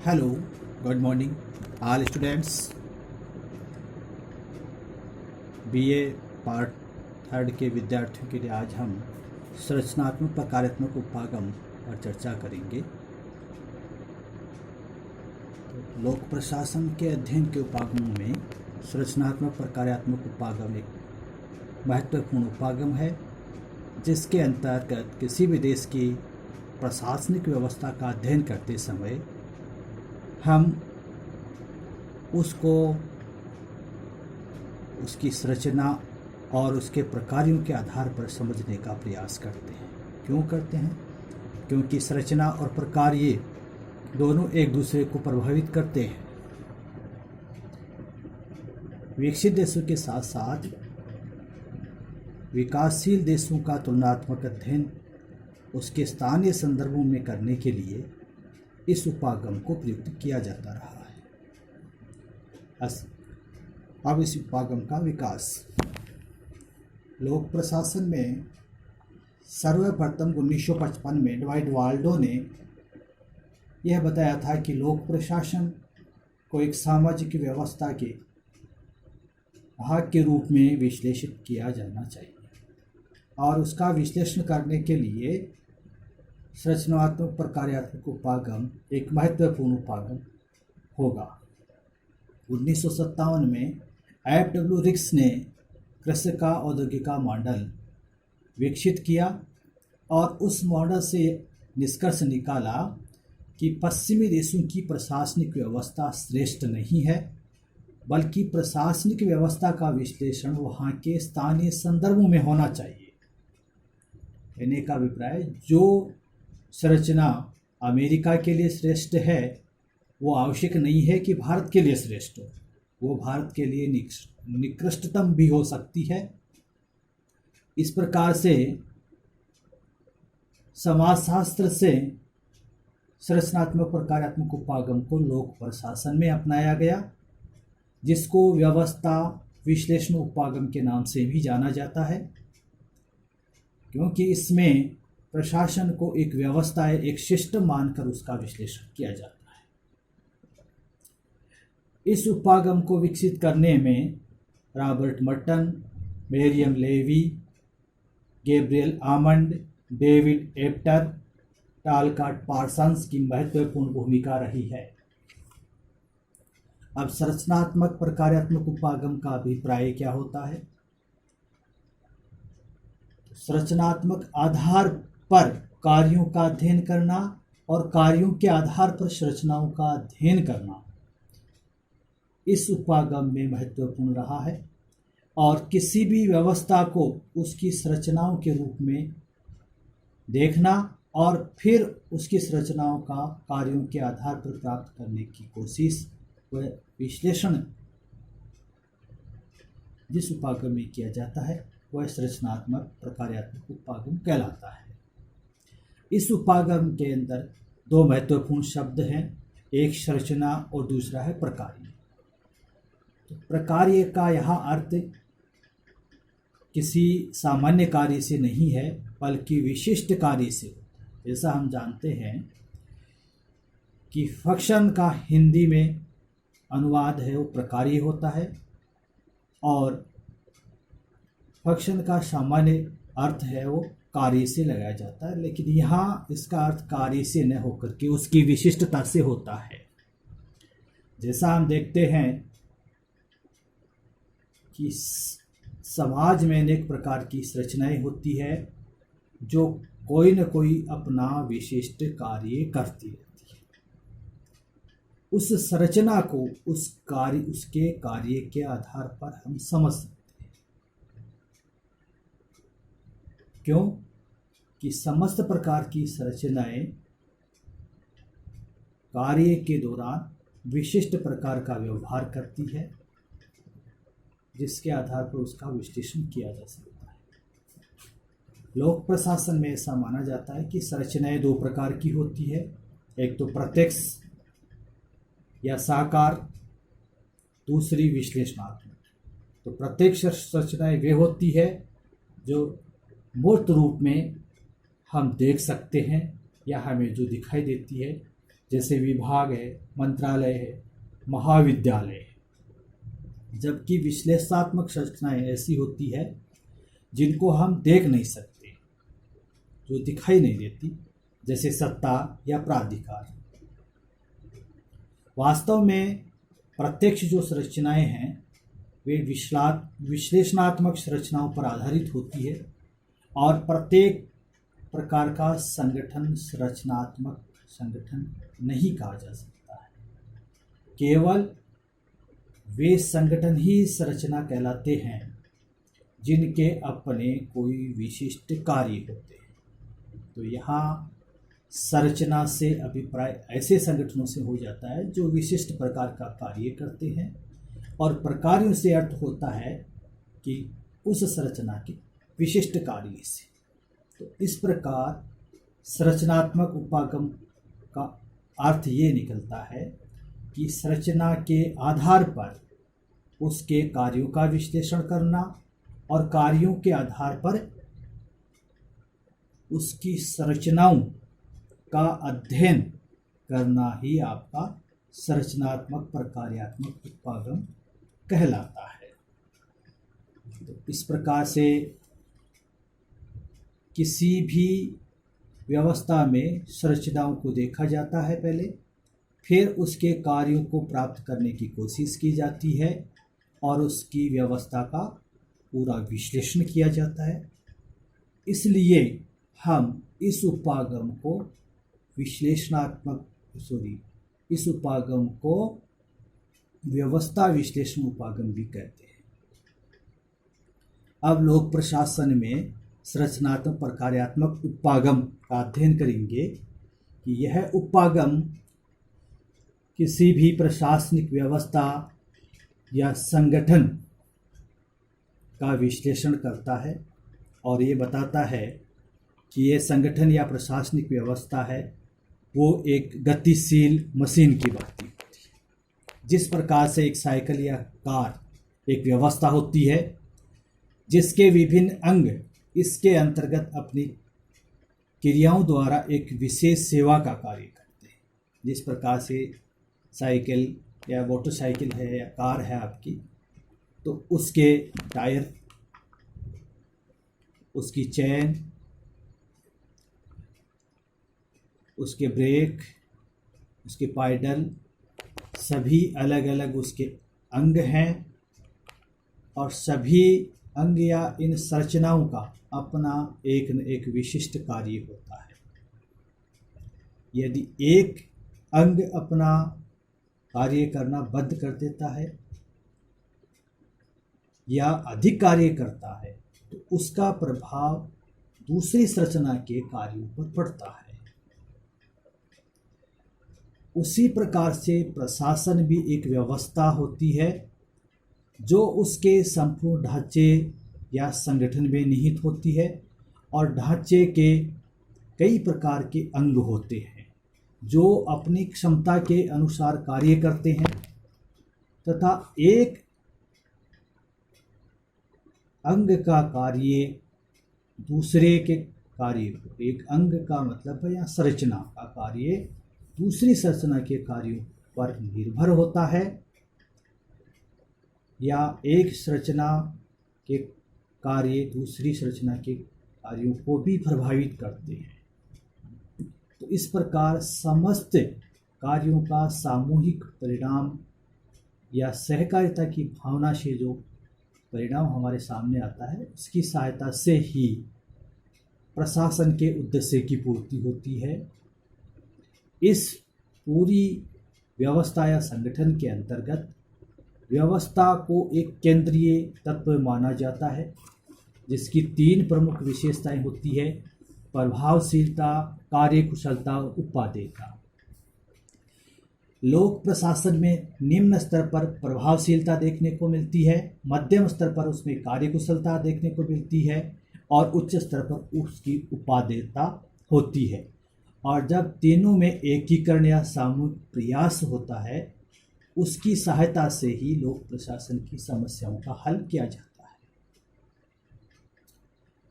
Hello, good morning all students. BA part third के विद्यार्थियों के लिए आज हम संरचनात्मक प्रकारात्मक उपागम पर चर्चा करेंगे। लोक प्रशासन के अध्ययन के उपागमों में संरचनात्मक प्रकारात्मक उपागम एक महत्वपूर्ण उपागम है, जिसके अंतर्गत किसी भी देश की प्रशासनिक व्यवस्था का अध्ययन करते समय हम उसको उसकी संरचना और उसके प्रकारों के आधार पर समझने का प्रयास करते हैं। क्यों करते हैं? क्योंकि संरचना और प्रकार ये दोनों एक दूसरे को प्रभावित करते हैं। विकसित देशों के साथ साथ विकासशील देशों का तुलनात्मक अध्ययन उसके स्थानीय संदर्भों में करने के लिए इस उपागम को प्रयुक्त किया जाता रहा है। अब इस उपागम का विकास लोक प्रशासन में सर्वप्रथम 1955 में ड्वाइट वाल्डो ने यह बताया था कि लोक प्रशासन को एक सामाजिक व्यवस्था के भाग के रूप में विश्लेषित किया जाना चाहिए और उसका विश्लेषण करने के लिए संरचनात्मक प्रकारात्मक उपागम एक महत्वपूर्ण उपागम होगा। 1957 में F.W. रिक्स ने कृषि का औद्योगिक मॉडल विकसित किया और उस मॉडल से निष्कर्ष निकाला कि पश्चिमी देशों की प्रशासनिक व्यवस्था श्रेष्ठ नहीं है, बल्कि प्रशासनिक व्यवस्था का विश्लेषण वहाँ के स्थानीय संदर्भों में होना चाहिए। कहने का अभिप्राय, जो संरचना अमेरिका के लिए श्रेष्ठ है वो आवश्यक नहीं है कि भारत के लिए श्रेष्ठ हो, वो भारत के लिए निकृष्टतम भी हो सकती है। इस प्रकार से समाजशास्त्र से संरचनात्मक प्रकारात्मक उपागम को लोक प्रशासन में अपनाया गया, जिसको व्यवस्था विश्लेषण उपागम के नाम से भी जाना जाता है, क्योंकि इसमें प्रशासन को एक व्यवस्था, एक सिस्टम मानकर उसका विश्लेषण किया जाता है। इस उपागम को विकसित करने में Robert Merton, Marion Levy, Gabriel Almond, David Apter, Talcott Parsons की महत्वपूर्ण भूमिका रही है। अब संरचनात्मक प्रकारात्मक उपागम का अभिप्राय क्या होता है? संरचनात्मक आधार पर कार्यों का अध्ययन करना और कार्यों के आधार पर संरचनाओं का अध्ययन करना इस उपागम में महत्वपूर्ण रहा है और किसी भी व्यवस्था को उसकी संरचनाओं के रूप में देखना और फिर उसकी संरचनाओं का कार्यों के आधार पर प्राप्त करने की कोशिश व विश्लेषण जिस उपागम में किया जाता है वह संरचनात्मक प्रकारात्मक उपागम कहलाता है। इस उपागम के अंदर दो महत्वपूर्ण शब्द हैं, एक संरचना और दूसरा है प्रकार्य। तो प्रकार्य का यहाँ अर्थ किसी सामान्य कार्य से नहीं है, बल्कि विशिष्ट कार्य से होता है। जैसा हम जानते हैं कि फंक्शन का हिंदी में अनुवाद है वो प्रकार्य होता है और फंक्शन का सामान्य अर्थ है वो कार्य से लगाया जाता है, लेकिन यहाँ इसका अर्थ कार्य से न होकर के उसकी विशिष्टता से होता है। जैसा हम देखते हैं कि समाज में अनेक प्रकार की संरचनाएं होती है जो कोई न कोई अपना विशिष्ट कार्य करती रहती है। उस संरचना को उसके कार्य के आधार पर हम समझ सकते हैं। क्यों? कि समस्त प्रकार की संरचनाएं कार्य के दौरान विशिष्ट प्रकार का व्यवहार करती है, जिसके आधार पर उसका विश्लेषण किया जा सकता है। लोक प्रशासन में ऐसा माना जाता है कि संरचनाएं दो प्रकार की होती है, एक तो प्रत्यक्ष या साकार, दूसरी विश्लेषणात्मक। तो प्रत्यक्ष संरचनाएं वे होती है जो मूर्त रूप में हम देख सकते हैं या हमें जो दिखाई देती है जैसे विभाग है, मंत्रालय है, महाविद्यालय है। जबकि विश्लेषणात्मक संरचनाएं ऐसी होती है जिनको हम देख नहीं सकते, जो दिखाई नहीं देती, जैसे सत्ता या प्राधिकार। वास्तव में प्रत्यक्ष जो संरचनाएं हैं वे विश्लेषणात्मक संरचनाओं पर आधारित होती है, और प्रत्येक प्रकार का संगठन संरचनात्मक संगठन नहीं कहा जा सकता है। केवल वे संगठन ही संरचना कहलाते हैं जिनके अपने कोई विशिष्ट कार्य होते हैं। तो यहाँ संरचना से अभिप्राय ऐसे संगठनों से हो जाता है जो विशिष्ट प्रकार का कार्य करते हैं, और प्रकारों से अर्थ होता है कि उस संरचना के विशिष्ट कार्य से। तो इस प्रकार संरचनात्मक उपागम का अर्थ ये निकलता है कि संरचना के आधार पर उसके कार्यों का विश्लेषण करना, और कार्यों के आधार पर उसकी संरचनाओं का अध्ययन करना ही आपका संरचनात्मक प्रकार्यात्मक उपागम कहलाता है। तो इस प्रकार से किसी भी व्यवस्था में संरचनाओं को देखा जाता है पहले, फिर उसके कार्यों को प्राप्त करने की कोशिश की जाती है, और उसकी व्यवस्था का पूरा विश्लेषण किया जाता है। इसलिए हम इस उपागम को इस उपागम को व्यवस्था विश्लेषण उपागम भी कहते हैं। अब लोक प्रशासन में संरचनात्मक प्रकार्यात्मक उपागम का अध्ययन करेंगे कि यह उपागम किसी भी प्रशासनिक व्यवस्था या संगठन का विश्लेषण करता है, और ये बताता है कि ये संगठन या प्रशासनिक व्यवस्था है वो एक गतिशील मशीन की भांति होती है। जिस प्रकार से एक साइकिल या कार एक व्यवस्था होती है जिसके विभिन्न अंग इसके अंतर्गत अपनी क्रियाओं द्वारा एक विशेष सेवा का कार्य करते हैं। जिस प्रकार से साइकिल या मोटरसाइकिल है या कार है आपकी, तो उसके टायर, उसकी चैन, उसके ब्रेक, उसके पाइडल, सभी अलग अलग उसके अंग हैं, और सभी अंग या इन संरचनाओं का अपना एक न एक विशिष्ट कार्य होता है। यदि एक अंग अपना कार्य करना बंद कर देता है या अधिक कार्य करता है, तो उसका प्रभाव दूसरी संरचना के कार्यों पर पड़ता है। उसी प्रकार से प्रशासन भी एक व्यवस्था होती है जो उसके संपूर्ण ढांचे या संगठन में निहित होती है, और ढांचे के कई प्रकार के अंग होते हैं जो अपनी क्षमता के अनुसार कार्य करते हैं, तथा एक अंग का कार्य दूसरे के कार्य को, एक अंग का मतलब है या संरचना का कार्य दूसरी संरचना के कार्यों पर निर्भर होता है, या एक संरचना के कार्य दूसरी संरचना के कार्यों को भी प्रभावित करते हैं। तो इस प्रकार समस्त कार्यों का सामूहिक परिणाम या सहकारिता की भावना से जो परिणाम हमारे सामने आता है, उसकी सहायता से ही प्रशासन के उद्देश्य की पूर्ति होती है। इस पूरी व्यवस्था या संगठन के अंतर्गत व्यवस्था को एक केंद्रीय तत्व माना जाता है, जिसकी 3 प्रमुख विशेषताएं होती है: प्रभावशीलता, कार्यकुशलता और उत्पादकता। लोक प्रशासन में निम्न स्तर पर प्रभावशीलता देखने को मिलती है, मध्यम स्तर पर उसमें कार्यकुशलता देखने को मिलती है, और उच्च स्तर पर उसकी उत्पादकता होती है। और जब तीनों में एकीकरण या सामूहिक प्रयास होता है, उसकी सहायता से ही लोक प्रशासन की समस्याओं का हल किया जाता है।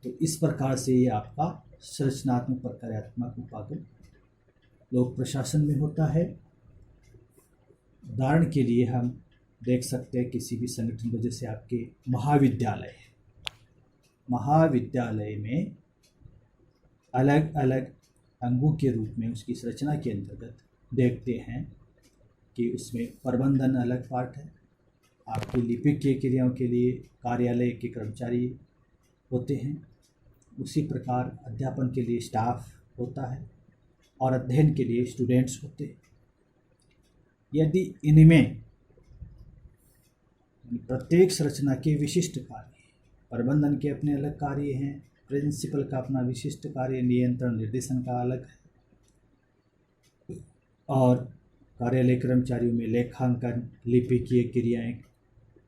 तो इस प्रकार से ये आपका संरचनात्मक प्रक्रियात्मक उपागम लोक प्रशासन में होता है। उदाहरण के लिए हम देख सकते हैं किसी भी संगठन को, जैसे आपके महाविद्यालय है, महाविद्यालय में अलग अलग अंगों के रूप में उसकी संरचना के अंतर्गत देखते हैं कि उसमें प्रबंधन अलग पार्ट है, आपकी लिपिकीय क्रियाओं के लिए कार्यालय के कर्मचारी होते हैं, उसी प्रकार अध्यापन के लिए स्टाफ होता है और अध्ययन के लिए स्टूडेंट्स होते हैं। यदि इनमें प्रत्येक संरचना के विशिष्ट कार्य, प्रबंधन के अपने अलग कार्य हैं, प्रिंसिपल का अपना विशिष्ट कार्य, नियंत्रण निर्देशन का अलग है, और कार्यालय कर्मचारियों में लेखांकन, लिपिकीय क्रियाएं,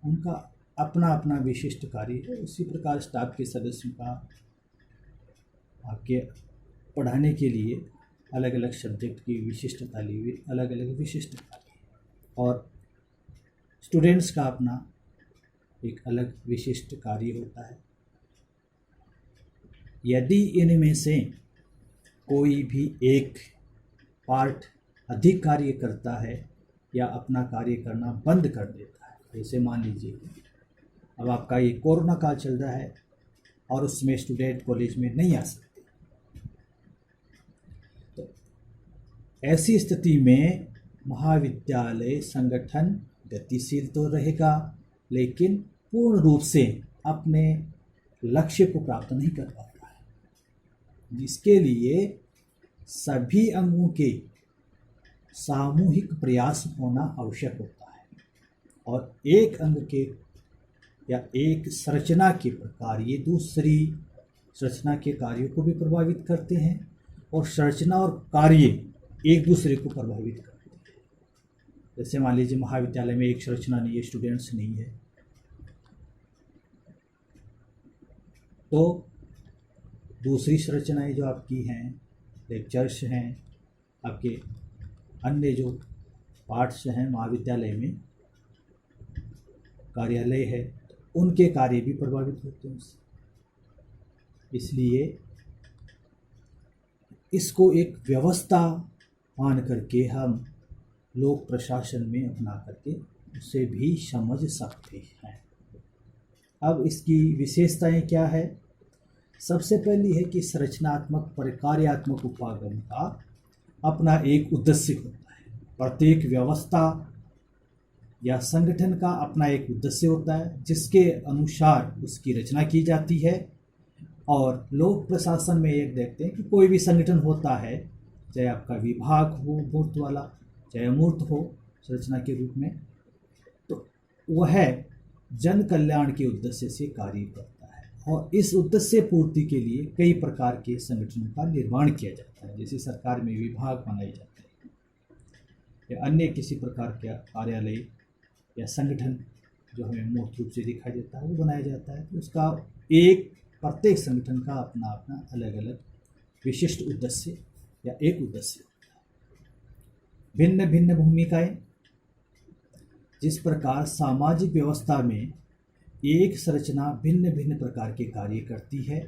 उनका अपना अपना विशिष्ट कार्य है। उसी प्रकार स्टाफ के सदस्यों का आपके पढ़ाने के लिए अलग अलग सब्जेक्ट की विशिष्टता ली हुई अलग अलग विशिष्ट कार्य, और स्टूडेंट्स का अपना एक अलग विशिष्ट कार्य होता है। यदि इनमें से कोई भी एक पार्ट अधिक कार्य करता है या अपना कार्य करना बंद कर देता है, जैसे मान लीजिए अब आपका ये कोरोना काल चल रहा है और उसमें स्टूडेंट कॉलेज में नहीं आ सकते, तो ऐसी स्थिति में महाविद्यालय संगठन गतिशील तो रहेगा, लेकिन पूर्ण रूप से अपने लक्ष्य को प्राप्त नहीं कर पाता है, जिसके लिए सभी अंगों के सामूहिक प्रयास होना आवश्यक होता है। और एक अंग के या एक संरचना के प्रकार ये दूसरी संरचना के कार्यों को भी प्रभावित करते हैं, और संरचना और कार्य एक दूसरे को प्रभावित करते हैं। जैसे मान लीजिए महाविद्यालय में एक संरचना नहीं है, स्टूडेंट्स नहीं है, तो दूसरी संरचनाएं जो आपकी हैं, लेक्चर्स हैं, आपके अन्य जो पार्ट्स हैं महाविद्यालय में, कार्यालय है, उनके कार्य भी प्रभावित होते हैं उससे। इसलिए इसको एक व्यवस्था मान करके हम लोक प्रशासन में अपना करके उसे भी समझ सकते हैं। अब इसकी विशेषताएं क्या है? सबसे पहली है कि संरचनात्मक कार्यात्मक उपागम का अपना एक उद्देश्य होता है। प्रत्येक व्यवस्था या संगठन का अपना एक उद्देश्य होता है जिसके अनुसार उसकी रचना की जाती है। और लोक प्रशासन में एक देखते हैं कि कोई भी संगठन होता है, चाहे आपका विभाग हो मूर्त वाला, चाहे अमूर्त हो संरचना के रूप में, तो वह जन कल्याण के उद्देश्य से कार्य करता है। और इस उद्देश्य पूर्ति के लिए कई प्रकार के संगठनों का निर्माण किया जाता है। जैसे सरकार में विभाग बनाए जाते हैं या अन्य किसी प्रकार का कार्यालय या संगठन जो हमें मूर्त रूप से दिखाई देता है वो बनाया जाता है। तो उसका एक प्रत्येक संगठन का अपना अपना अलग अलग विशिष्ट उद्देश्य या एक उद्देश्य होता है। भिन्न भिन्न भूमिकाएं, जिस प्रकार सामाजिक व्यवस्था में एक संरचना भिन्न भिन्न प्रकार के कार्य करती है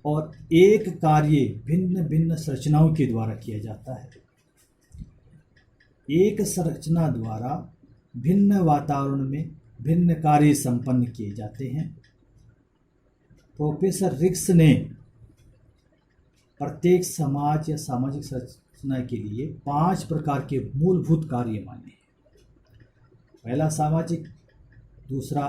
और एक कार्य भिन्न भिन्न संरचनाओं के द्वारा किया जाता है। एक संरचना द्वारा भिन्न वातावरण में भिन्न कार्य संपन्न किए जाते हैं। प्रोफेसर रिक्स ने प्रत्येक समाज या सामाजिक संरचना के लिए 5 प्रकार के मूलभूत कार्य माने। पहला सामाजिक, दूसरा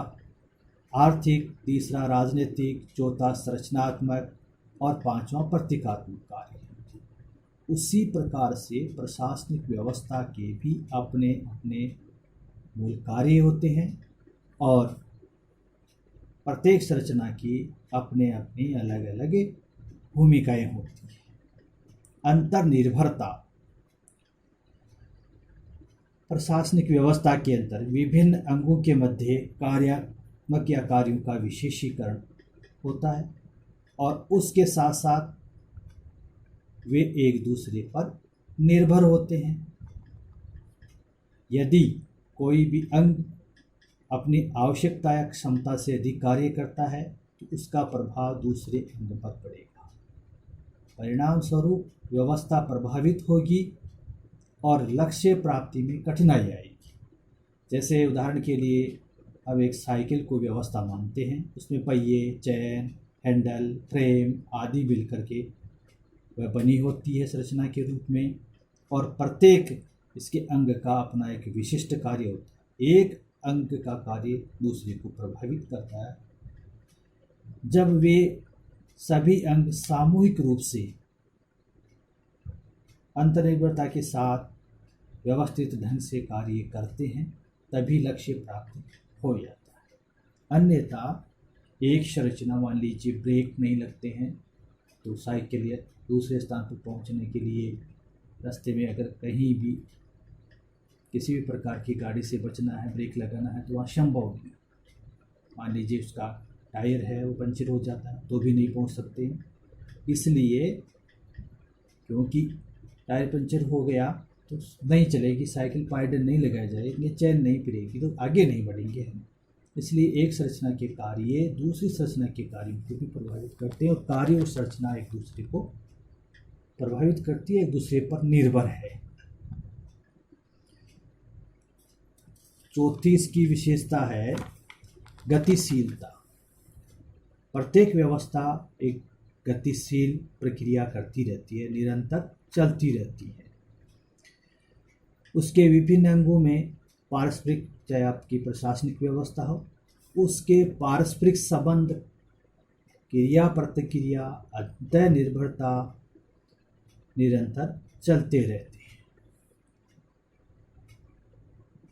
आर्थिक, तीसरा राजनीतिक, चौथा संरचनात्मक और 5वां प्रतीकात्मक कार्य। उसी प्रकार से प्रशासनिक व्यवस्था के भी अपने अपने मूल कार्य होते हैं और प्रत्येक संरचना की अपने अपनी अलग अलग भूमिकाएं होती हैं। अंतर्निर्भरता, प्रशासनिक व्यवस्था के अंदर विभिन्न अंगों के मध्य कार्यात्मक या कार्यों का विशेषीकरण होता है और उसके साथ साथ वे एक दूसरे पर निर्भर होते हैं। यदि कोई भी अंग अपनी आवश्यकता या क्षमता से अधिक कार्य करता है तो उसका प्रभाव दूसरे अंग पर पड़ेगा। परिणाम स्वरूप व्यवस्था प्रभावित होगी और लक्ष्य प्राप्ति में कठिनाई आएगी। जैसे उदाहरण के लिए अब एक साइकिल को व्यवस्था मानते हैं, उसमें पहिए, चैन, हैंडल, फ्रेम आदि मिल करके वह बनी होती है संरचना के रूप में, और प्रत्येक इसके अंग का अपना एक विशिष्ट कार्य होता है। एक अंग का कार्य दूसरे को प्रभावित करता है। जब वे सभी अंग सामूहिक रूप से अंतर्निर्भरता के साथ व्यवस्थित ढंग से कार्य करते हैं तभी लक्ष्य प्राप्त हो जाता है। अन्यथा एक संरचना, मान लीजिए ब्रेक नहीं लगते हैं तो साइकिल या दूसरे स्थान पर पहुंचने के लिए रास्ते में अगर कहीं भी किसी भी प्रकार की गाड़ी से बचना है, ब्रेक लगाना है तो वहाँ संभव नहीं। मान लीजिए उसका टायर है वो पंचर हो जाता है तो भी नहीं पहुँच सकते, इसलिए क्योंकि टायर पंचर हो गया तो नहीं चलेगी साइकिल, पायडल नहीं लगाया जाएगी, चैन नहीं पिरेगी तो आगे नहीं बढ़ेंगे हम। इसलिए एक संरचना के कार्य दूसरी संरचना के कार्यों को भी प्रभावित करते हैं और कार्य और संरचना एक दूसरे को प्रभावित करती है, एक दूसरे पर निर्भर है। चौथी इसकी विशेषता है गतिशीलता। प्रत्येक व्यवस्था एक गतिशील प्रक्रिया करती रहती है, निरंतर चलती रहती है। उसके विभिन्न अंगों में पारस्परिक, चाहे आपकी प्रशासनिक व्यवस्था हो, उसके पारस्परिक संबंध, क्रिया प्रतिक्रिया, अंतः निर्भरता निरंतर चलते रहते हैं।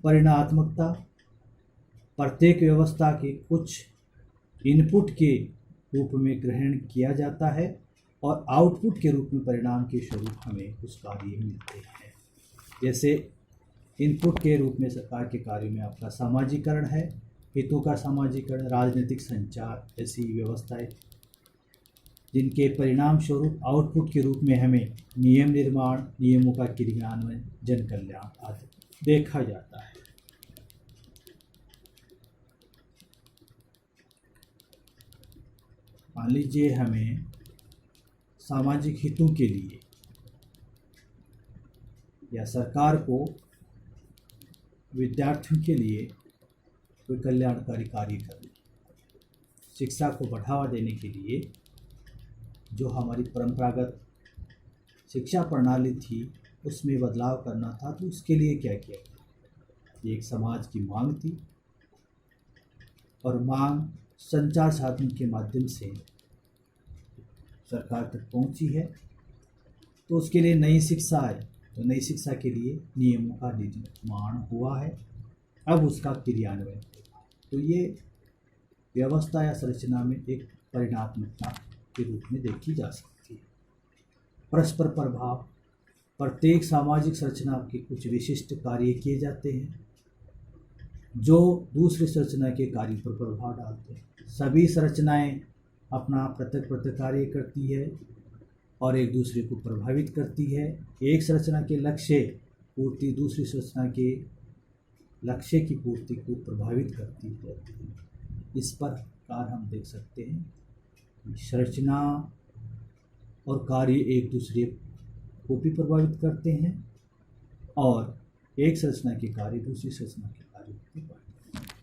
परिणात्मकता, प्रत्येक व्यवस्था के कुछ इनपुट के रूप में ग्रहण किया जाता है और आउटपुट के रूप में परिणाम के स्वरूप हमें कुछ कार्य मिलते हैं। जैसे इनपुट के रूप में सरकार के कार्य में आपका सामाजिकरण है, हितों का सामाजिकरण, राजनीतिक संचार, ऐसी व्यवस्थाएं, जिनके परिणाम स्वरूप आउटपुट के रूप में हमें नियम निर्माण, नियमों का क्रियान्वयन, जन कल्याण आदि देखा जाता है। मान लीजिए हमें सामाजिक हितों के लिए या सरकार को विद्यार्थियों के लिए कोई कल्याणकारी कार्य करना, शिक्षा को बढ़ावा देने के लिए जो हमारी परंपरागत शिक्षा प्रणाली थी उसमें बदलाव करना था, तो उसके लिए क्या किया? ये एक समाज की मांग थी और मांग संचार साधन के माध्यम से सरकार तक पहुंची है, तो उसके लिए नई शिक्षा है, तो नई शिक्षा के लिए नियमों का निर्माण हुआ है, अब उसका क्रियान्वयन होगा। तो ये व्यवस्था या संरचना में एक परिणात्मकता के रूप में देखी जा सकती है। परस्पर प्रभाव, प्रत्येक सामाजिक संरचना के कुछ विशिष्ट कार्य किए जाते हैं जो दूसरी संरचना के कार्य पर प्रभाव डालते हैं। सभी संरचनाएं अपना पृथक पृथक कार्य करती है और एक दूसरे को प्रभावित करती है। एक संरचना के लक्ष्य पूर्ति दूसरी संरचना के लक्ष्य की पूर्ति को प्रभावित करती रहती है। इस प्रकार हम देख सकते हैं कि संरचना और कार्य एक दूसरे को भी प्रभावित करते हैं और एक संरचना के कार्य दूसरी संरचना के कार्य को भी प्रभावित करते हैं।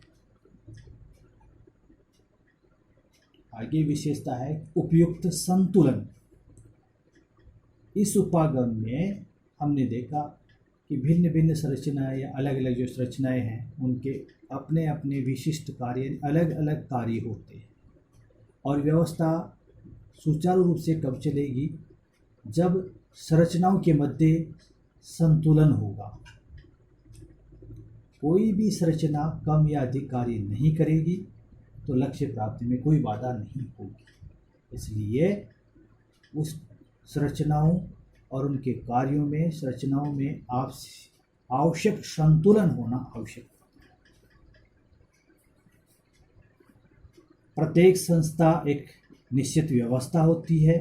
आगे विशेषता है उपयुक्त संतुलन। इस उपागम में हमने देखा कि भिन्न भिन्न संरचनाएं या अलग अलग जो संरचनाएं हैं उनके अपने अपने विशिष्ट कार्य, अलग अलग कार्य होते हैं और व्यवस्था सुचारू रूप से कब चलेगी? जब संरचनाओं के मध्य संतुलन होगा। कोई भी संरचना कम या अधिक कार्य नहीं करेगी तो लक्ष्य प्राप्ति में कोई बाधा नहीं होगी। इसलिए उस संरचनाओं और उनके कार्यों में, संरचनाओं में आवश्यक संतुलन होना आवश्यक है। प्रत्येक संस्था एक निश्चित व्यवस्था होती है।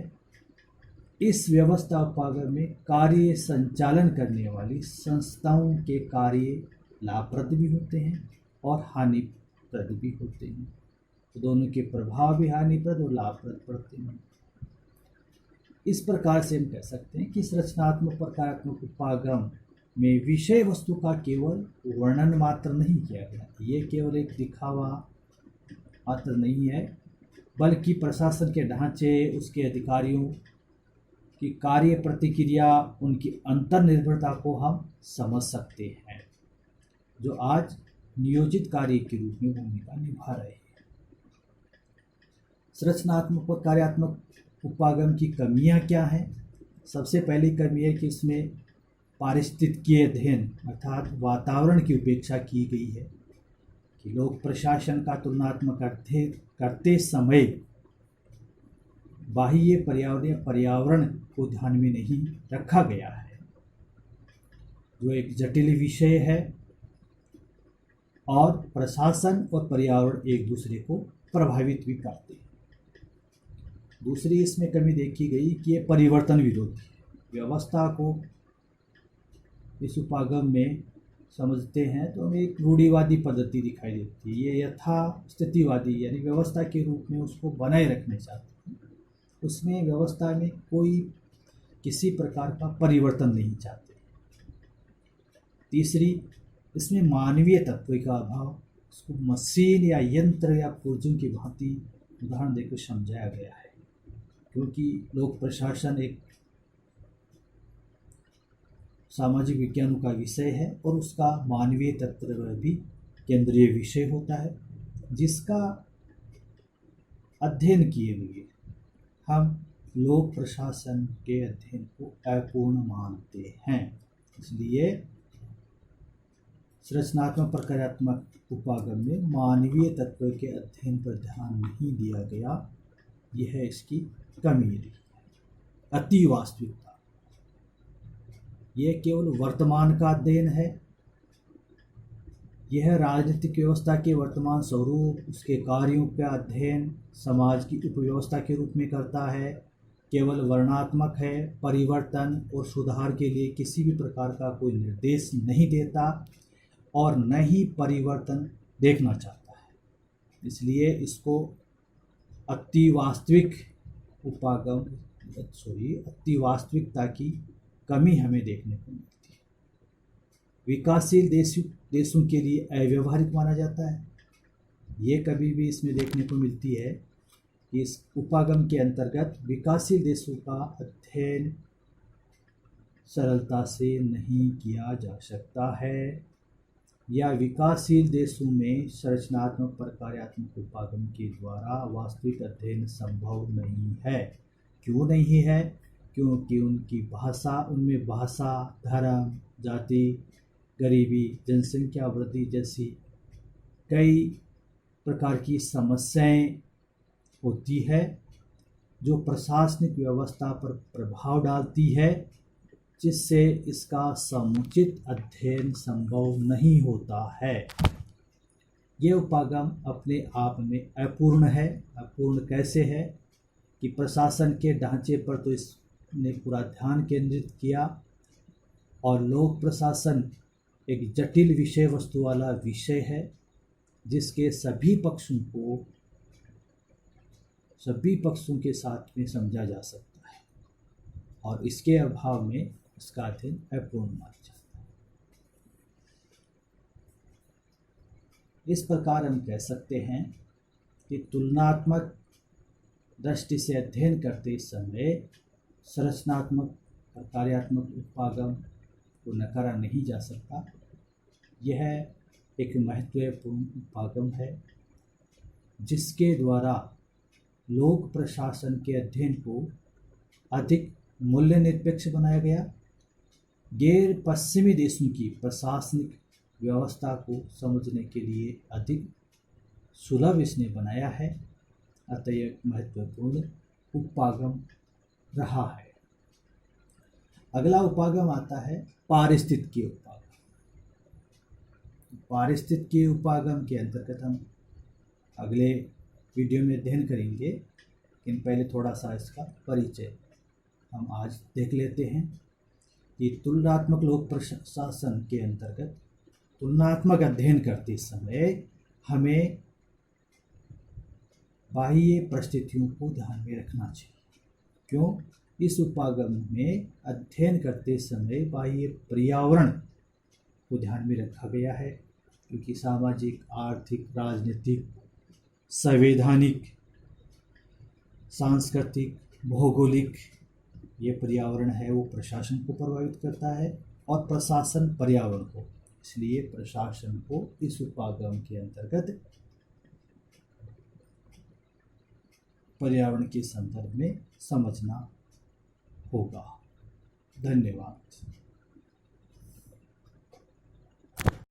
इस व्यवस्था उपागम में कार्य संचालन करने वाली संस्थाओं के कार्य लाभप्रद भी होते हैं और हानिप्रद भी होते हैं। तो दोनों के प्रभाव भी हानिप्रद और लाभप्रद पड़ते हैं। इस प्रकार से हम कह सकते हैं कि संरचनात्मक प्रकारात्मक उपागम में विषय वस्तु का केवल वर्णन मात्र नहीं किया गया, ये केवल एक दिखावा मात्र नहीं है, बल्कि प्रशासन के ढांचे, उसके अधिकारियों की कार्य प्रतिक्रिया, उनकी अंतर्निर्भरता को हम समझ सकते हैं, जो आज नियोजित कार्य के रूप में भूमिका निभा रहे हैं। संरचनात्मक और कार्यात्मक उपागम की कमियां क्या हैं? सबसे पहली कमी है कि इसमें पारिस्थितिकीय अध्ययन अर्थात वातावरण की उपेक्षा की गई है, कि लोक प्रशासन का तुलनात्मक अध्ययन करते समय बाह्य पर्यावरण को ध्यान में नहीं रखा गया है, जो एक जटिल विषय है, और प्रशासन और पर्यावरण एक दूसरे को प्रभावित भी करते हैं। दूसरी इसमें कमी देखी गई कि ये परिवर्तन विरोधी है। व्यवस्था को इस उपागम में समझते हैं तो हमें एक रूढ़िवादी पद्धति दिखाई देती है। ये यथास्थितिवादी यानी व्यवस्था के रूप में उसको बनाए रखने चाहते हैं, उसमें व्यवस्था में कोई किसी प्रकार का परिवर्तन नहीं चाहते। तीसरी, इसमें मानवीय तत्व का अभाव, उसको मशीन या यंत्र या पुर्जों की भांति उदाहरण देकर समझाया गया है, क्योंकि लोक प्रशासन एक सामाजिक विज्ञानों का विषय है और उसका मानवीय तत्व भी केंद्रीय विषय होता है, जिसका अध्ययन किए हुए हम लोक प्रशासन के अध्ययन को अपूर्ण मानते हैं। इसलिए संरचनात्मक प्रक्रियात्मक उपागम में मानवीय तत्व के अध्ययन पर ध्यान नहीं दिया गया, यह इसकी कमी रही। अति वास्तविकता, यह केवल वर्तमान का अध्ययन है, यह राजनीतिक व्यवस्था के वर्तमान स्वरूप, उसके कार्यों का अध्ययन समाज की उपव्यवस्था के रूप में करता है, केवल वर्णनात्मक है, परिवर्तन और सुधार के लिए किसी भी प्रकार का कोई निर्देश नहीं देता और न ही परिवर्तन देखना चाहता है। इसलिए इसको अति वास्तविकता की कमी हमें देखने को मिलती है। विकासशील देशों के लिए अव्यवहारिक माना जाता है। ये कभी भी इसमें देखने को मिलती है कि इस उपागम के अंतर्गत विकासशील देशों का अध्ययन सरलता से नहीं किया जा सकता है, या विकासशील देशों में संरचनात्मक प्रक्रियात्मक उपागम के द्वारा वास्तविक अध्ययन संभव नहीं है। क्यों नहीं है? क्योंकि उनमें भाषा, धर्म, जाति, गरीबी, जनसंख्या वृद्धि जैसी कई प्रकार की समस्याएं होती है, जो प्रशासनिक व्यवस्था पर प्रभाव डालती है, जिससे इसका समुचित अध्ययन संभव नहीं होता है। ये उपागम अपने आप में अपूर्ण है। अपूर्ण कैसे है कि प्रशासन के ढांचे पर तो इसने पूरा ध्यान केंद्रित किया, और लोक प्रशासन एक जटिल विषय वस्तु वाला विषय है, जिसके सभी पक्षों के साथ में समझा जा सकता है, और इसके अभाव में इसका अध्ययन अपूर्ण माना जाता है। इस प्रकार हम कह सकते हैं कि तुलनात्मक दृष्टि से अध्ययन करते समय संरचनात्मक और कार्यात्मक उपागम को नकारा नहीं जा सकता। यह एक महत्वपूर्ण उपागम है, जिसके द्वारा लोक प्रशासन के अध्ययन को अधिक मूल्य निरपेक्ष बनाया गया। गैर पश्चिमी देशों की प्रशासनिक व्यवस्था को समझने के लिए अधिक सुलभ इसने बनाया है। अतः एक महत्वपूर्ण उपागम रहा है। अगला उपागम आता है पारिस्थितिकीय उपागम। पारिस्थितिकीय उपागम के अंतर्गत हम अगले वीडियो में अध्ययन करेंगे, लेकिन पहले थोड़ा सा इसका परिचय हम आज देख लेते हैं। कि तुलनात्मक लोक प्रशासन के अंतर्गत तुलनात्मक अध्ययन करते समय हमें बाह्य परिस्थितियों को ध्यान में रखना चाहिए। क्यों? इस उपागम में अध्ययन करते समय बाह्य पर्यावरण को ध्यान में रखा गया है, क्योंकि सामाजिक, आर्थिक, राजनीतिक, संवैधानिक, सांस्कृतिक, भौगोलिक ये पर्यावरण है वो प्रशासन को प्रभावित करता है और प्रशासन पर्यावरण को। इसलिए प्रशासन को इस उपागम के अंतर्गत पर्यावरण के संदर्भ में समझना होगा। धन्यवाद।